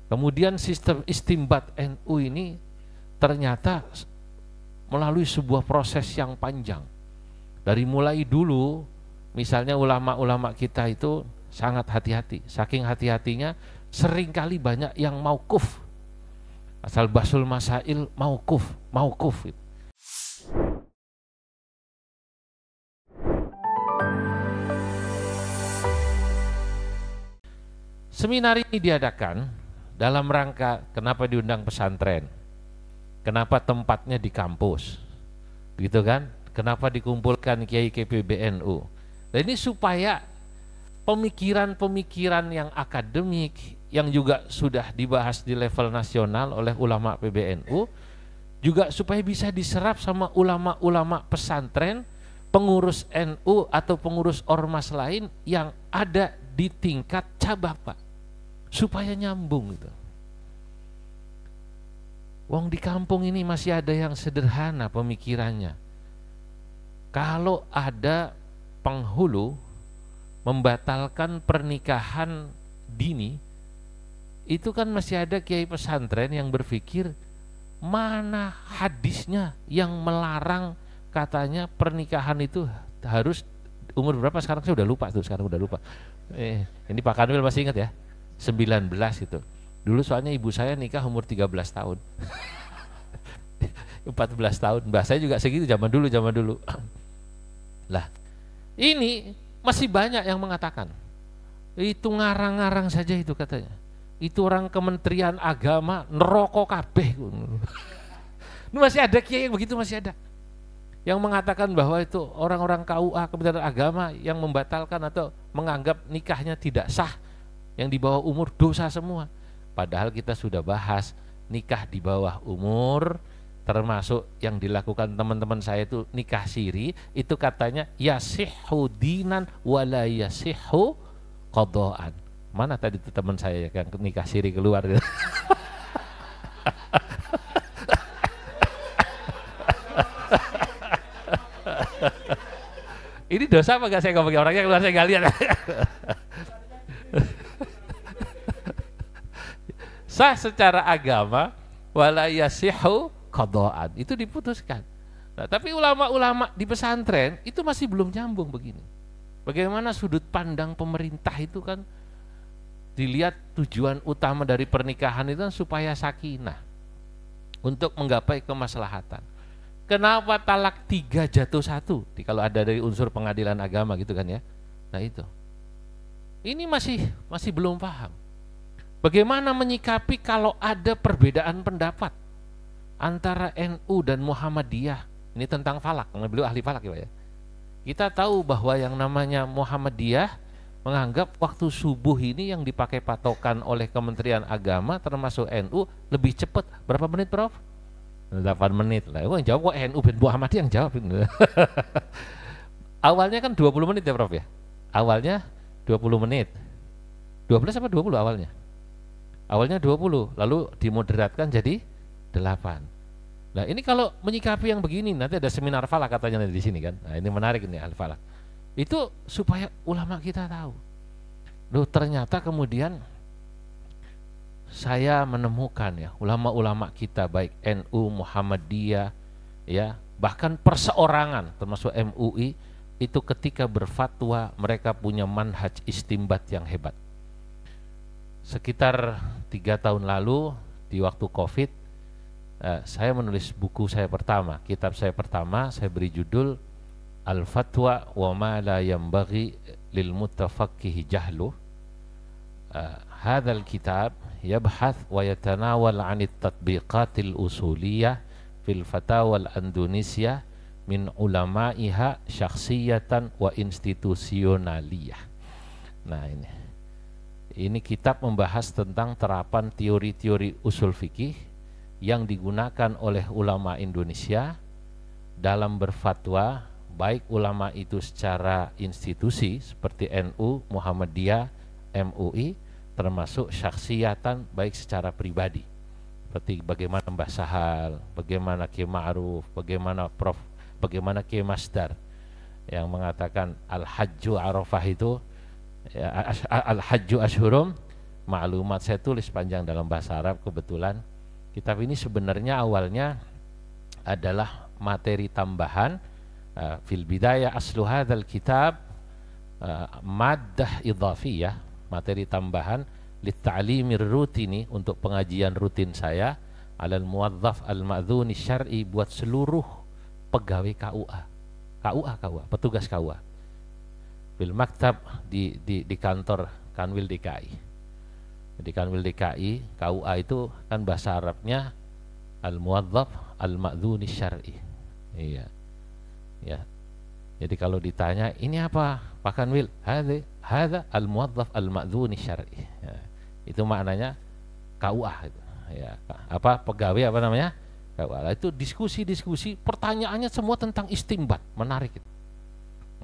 Kemudian sistem istimbat NU ini ternyata melalui sebuah proses yang panjang. Dari mulai dulu, misalnya ulama-ulama kita itu sangat hati-hati. Saking hati-hatinya, seringkali banyak yang mauquf. Asal basul masail mauquf. Seminar ini diadakan dalam rangka kenapa diundang pesantren, kenapa tempatnya di kampus, gitu kan? Kenapa dikumpulkan kiai PBNU? Dan ini supaya pemikiran-pemikiran yang akademik yang juga sudah dibahas di level nasional oleh ulama PBNU juga supaya bisa diserap sama ulama-ulama pesantren, pengurus NU atau pengurus ormas lain yang ada di tingkat cabang, Pak, supaya nyambung gitu. Wong di kampung ini masih ada yang sederhana pemikirannya. Kalau ada penghulu membatalkan pernikahan dini, itu kan masih ada kiai pesantren yang berpikir mana hadisnya yang melarang katanya pernikahan itu harus umur berapa sekarang, saya udah lupa tuh, ini Pak Kanwil masih ingat ya, 19 itu. Dulu soalnya ibu saya nikah umur 13 tahun 14 tahun, mbah saya juga segitu zaman dulu. Lah, ini masih banyak yang mengatakan itu ngarang-ngarang saja itu katanya. Itu orang Kementerian Agama neraka kabeh. Ini masih ada kiai yang begitu, masih ada. Yang mengatakan bahwa itu orang-orang KUA Kementerian Agama yang membatalkan atau menganggap nikahnya tidak sah, yang di bawah umur dosa semua. Padahal kita sudah bahas nikah di bawah umur, termasuk yang dilakukan teman-teman saya itu nikah siri, itu katanya yasihhu dinan wala yasihhu qadaan. Mana tadi itu teman saya yang nikah siri keluar gitu. Ini dosa apa enggak saya ngomongin, orangnya keluar saya enggak lihat. Sah secara agama wala yasihhu qadaan, itu diputuskan. Nah, tapi ulama-ulama di pesantren itu masih belum nyambung begini. Bagaimana sudut pandang pemerintah itu kan dilihat tujuan utama dari pernikahan itu kan supaya sakinah, untuk menggapai kemaslahatan. Kenapa talak 3 jatuh 1? Kalau ada dari unsur pengadilan agama gitu kan ya. Nah itu. Ini masih belum paham. Bagaimana menyikapi kalau ada perbedaan pendapat antara NU dan Muhammadiyah? Ini tentang falak, karena beliau ahli falak ya Pak ya. Kita tahu bahwa yang namanya Muhammadiyah menganggap waktu subuh ini yang dipakai patokan oleh Kementerian Agama termasuk NU lebih cepat. Berapa menit Prof? 8 menit lah. Yang jawab kok NU dan Muhammadiyah yang jawab. Awalnya kan 20 menit ya Prof ya? Awalnya 20 menit. 12 apa 20 awalnya? Awalnya 20, lalu dimoderatkan jadi 8. Nah ini kalau menyikapi yang begini, nanti ada seminar falak katanya di sini kan. Nah ini menarik ini al-falak. Itu supaya ulama kita tahu. Loh ternyata kemudian saya menemukan ya ulama-ulama kita baik NU, Muhammadiyah, ya bahkan perseorangan termasuk MUI itu ketika berfatwa mereka punya manhaj istimbat yang hebat. Sekitar 3 tahun lalu di waktu COVID, saya menulis buku saya pertama, kitab saya pertama, saya beri judul Al-Fatwa wa ma la yanbaghi lil mutafaqqihi jahlu. Hadzal kitab yabhath wa yatanawal 'anit tatbiqatil usuliyah fil fatawa al-Indonesia min ulama'iha syakhsiyatan wa institusionaliyah. Nah ini kitab membahas tentang terapan teori-teori usul fikih yang digunakan oleh ulama Indonesia dalam berfatwa, baik ulama itu secara institusi seperti NU, Muhammadiyah, MUI, termasuk syakhsiatan baik secara pribadi. Seperti bagaimana Mbah Sahal, bagaimana Kiai Ma'ruf, bagaimana Kiai Masdar yang mengatakan al-hajju arafah itu ya, al-hajju ashhurum maklumat, saya tulis panjang dalam bahasa Arab kebetulan. Kitab ini sebenarnya awalnya adalah materi tambahan. Fil bidayah aslu hadzal kitab maddah idhafiyah, materi tambahan litta'limir rutini, untuk pengajian rutin saya, alal muwazzaf al-ma'dzuni syar'i, buat seluruh pegawai KUA, petugas KUA. Bil maktab di kantor Kanwil DKI. Di Kanwil DKI, KUA itu kan bahasa Arabnya al-muwazzaf al-ma'dzuni syar'i. Iya. Ya. Jadi kalau ditanya ini apa Pak Kanwil, hadza al-muwazzaf al-ma'dzuni syar'i. Ya. Itu maknanya KUA itu. Ya, apa pegawai apa namanya? KUA. Itu diskusi, pertanyaannya semua tentang istimbat, menarik itu.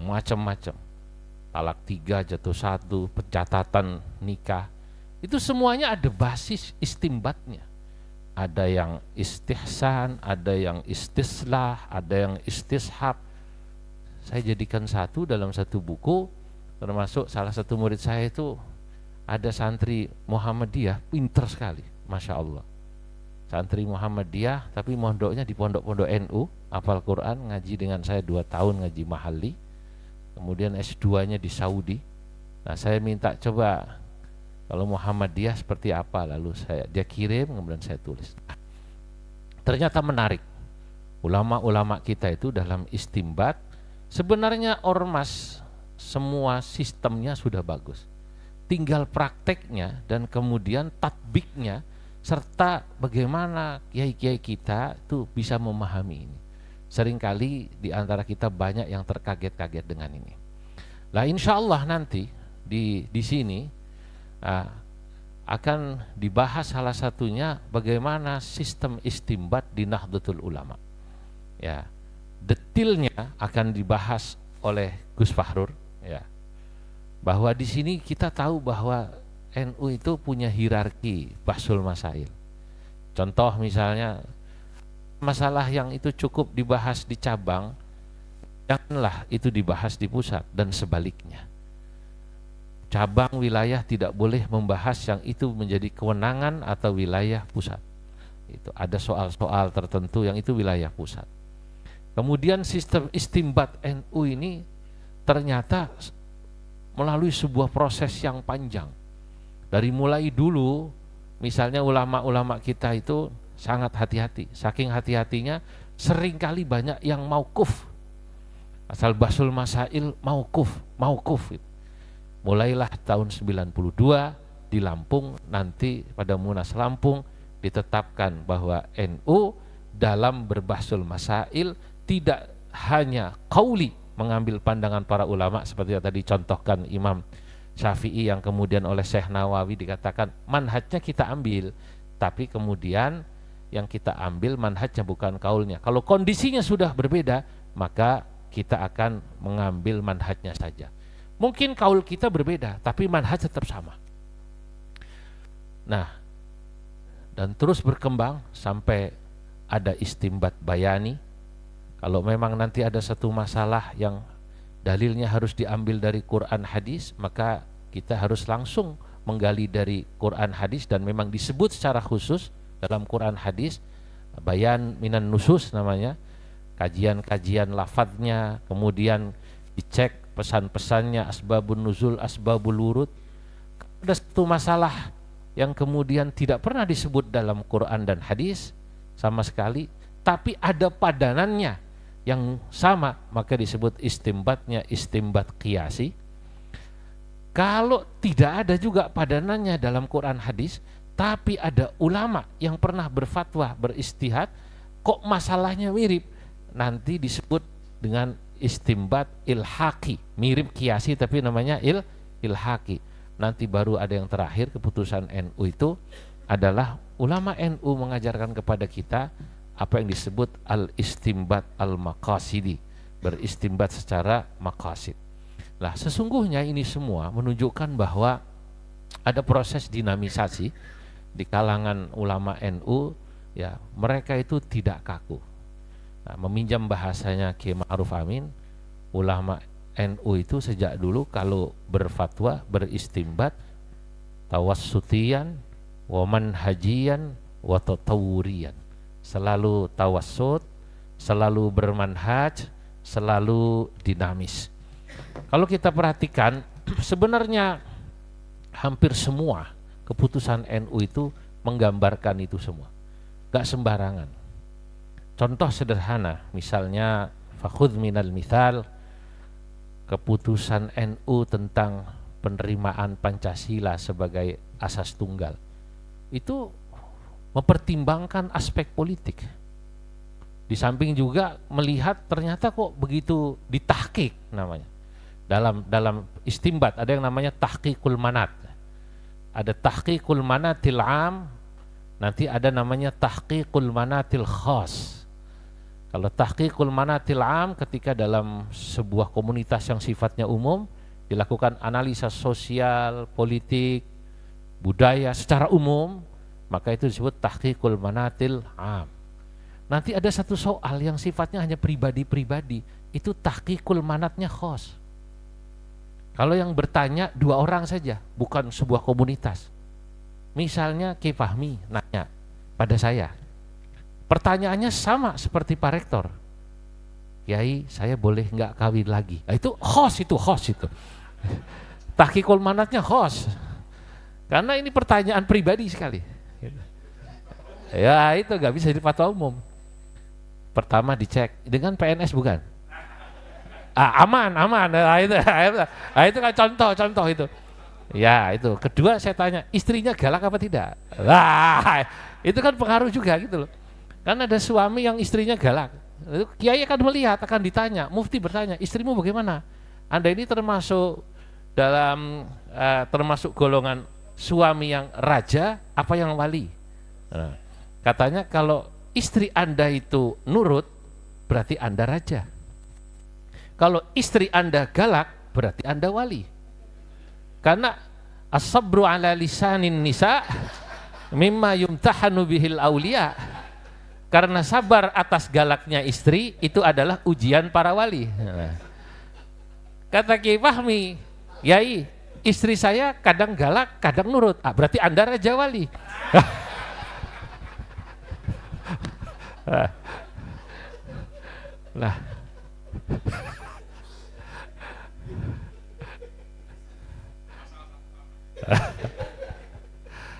Macam-macam. Talak 3, jatuh 1, pencatatan nikah. Itu semuanya ada basis istimbatnya. Ada yang istihsan, ada yang istislah, ada yang istishab. Saya jadikan satu dalam satu buku, termasuk salah satu murid saya itu ada santri Muhammadiyah, pinter sekali, Masya Allah. Santri Muhammadiyah, tapi mondoknya di pondok-pondok NU, hafal Quran, ngaji dengan saya 2 tahun ngaji mahalli, kemudian S2-nya di Saudi. Nah saya minta coba kalau Muhammadiyah seperti apa, lalu dia kirim, kemudian saya tulis. Ternyata menarik. Ulama-ulama kita itu dalam istimbat, sebenarnya ormas semua sistemnya sudah bagus. Tinggal prakteknya dan kemudian tatbiknya, serta bagaimana kiai-kiai kita itu bisa memahami ini. Seringkali di antara kita banyak yang terkaget-kaget dengan ini. Lah insya Allah nanti di sini akan dibahas salah satunya bagaimana sistem istimbat di Nahdlatul Ulama. Ya, detailnya akan dibahas oleh Gus Fahrur. Ya, bahwa di sini kita tahu bahwa NU itu punya hierarki bahsul masail. Contoh misalnya masalah yang itu cukup dibahas di cabang, janganlah itu dibahas di pusat dan sebaliknya. Cabang wilayah tidak boleh membahas yang itu menjadi kewenangan atau wilayah pusat. Itu ada soal-soal tertentu yang itu wilayah pusat. Kemudian sistem istimbat NU ini ternyata melalui sebuah proses yang panjang. Dari mulai dulu, misalnya ulama-ulama kita itu sangat hati-hati. Saking hati-hatinya, seringkali banyak yang mauquf. Asal bahsul masail mauquf. Mulailah tahun 92 di Lampung, nanti pada Munas Lampung ditetapkan bahwa NU dalam berbahsul masail tidak hanya qauli, mengambil pandangan para ulama seperti yang tadi contohkan Imam Syafi'i, yang kemudian oleh Syekh Nawawi dikatakan manhajnya kita ambil, tapi kemudian yang kita ambil manhajnya bukan kaulnya. Kalau kondisinya sudah berbeda, maka kita akan mengambil manhajnya saja. Mungkin kaul kita berbeda, tapi manhaj tetap sama. Nah, dan terus berkembang sampai ada istimbat bayani. Kalau memang nanti ada satu masalah yang dalilnya harus diambil dari Quran hadis, maka kita harus langsung menggali dari Quran hadis, dan memang disebut secara khusus dalam Quran hadis, bayan minan nusus namanya, kajian-kajian lafadznya, kemudian dicek pesan-pesannya, asbabun nuzul, asbabul wurud. Ada satu masalah yang kemudian tidak pernah disebut dalam Quran dan hadis sama sekali, tapi ada padanannya yang sama, maka disebut istimbatnya istimbat qiyasi. Kalau tidak ada juga padanannya dalam Quran hadis, tapi ada ulama yang pernah berfatwa, beristihad, kok masalahnya mirip, nanti disebut dengan istimbat ilhaqi, mirip qiyasi tapi namanya ilhaqi. Nanti baru ada yang terakhir, keputusan NU itu adalah ulama NU mengajarkan kepada kita apa yang disebut al-istimbat al-maqasidi, beristimbat secara maqasid. Nah, sesungguhnya ini semua menunjukkan bahwa ada proses dinamisasi di kalangan ulama NU, ya, mereka itu tidak kaku. Nah, meminjam bahasanya Kiai Ma'ruf Amin, ulama NU itu sejak dulu kalau berfatwa, beristimbat, tawassutian, wa manhajian, wa tatawurian. Selalu tawassut, selalu bermanhaj, selalu dinamis. Kalau kita perhatikan, sebenarnya hampir semua keputusan NU itu menggambarkan itu semua, gak sembarangan. Contoh sederhana, misalnya fakhudh minal mithal, keputusan NU tentang penerimaan Pancasila sebagai asas tunggal, itu mempertimbangkan aspek politik. Di samping juga melihat ternyata kok begitu ditahqiq namanya. Dalam istimbat ada yang namanya tahqiqul manat. Ada tahqiqul manatil am, nanti ada namanya tahqiqul manatil khas. Kalau tahqiqul manatil am, ketika dalam sebuah komunitas yang sifatnya umum dilakukan analisa sosial, politik, budaya secara umum, maka itu disebut tahqiqul manatil am. Nanti ada satu soal yang sifatnya hanya pribadi-pribadi, itu tahqiqul manatnya khas. Kalau yang bertanya 2 orang saja, bukan sebuah komunitas. Misalnya Ki Fahmi nanya pada saya, pertanyaannya sama seperti Pak Rektor, Kiai saya boleh nggak kawin lagi? Nah, itu khas itu. Tahqiqul manatnya khas, karena ini pertanyaan pribadi sekali. Ya itu nggak bisa jadi fatwa umum. Pertama dicek dengan PNS bukan? Aman. Nah, itu kan contoh itu. Ya itu. Kedua saya tanya, istrinya galak apa tidak? Nah, itu kan pengaruh juga gitu loh. Kan ada suami yang istrinya galak. Kiai akan melihat, akan ditanya, mufti bertanya, istrimu bagaimana? Anda ini termasuk termasuk golongan suami yang raja apa yang wali? Nah, katanya kalau istri Anda itu nurut, berarti Anda raja. Kalau istri Anda galak, berarti Anda wali. Karena as-sabru ala lisanin nisa mimma yumtahanu bihil aulia. Karena sabar atas galaknya istri itu adalah ujian para wali. Kata Ki Fahmi, Yai, istri saya kadang galak, kadang nurut. Berarti Anda raja wali. Lah.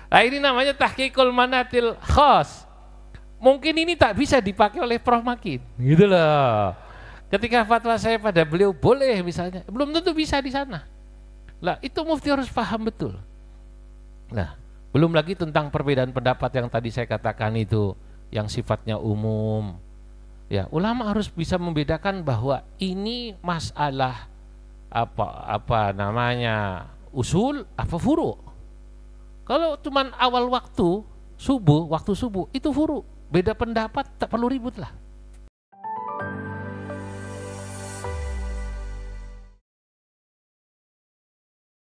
Nah ini namanya tahqiqul manatil khas. Mungkin ini tak bisa dipakai oleh Prof Makin, gitu loh. Ketika fatwa saya pada beliau boleh misalnya, belum tentu bisa di sana. Lah itu mufti harus paham betul. Nah, belum lagi tentang perbedaan pendapat yang tadi saya katakan itu, yang sifatnya umum. Ya, ulama harus bisa membedakan bahwa ini masalah apa namanya usul apa furu. Kalau cuman awal waktu subuh itu furu, beda pendapat tak perlu ribut lah.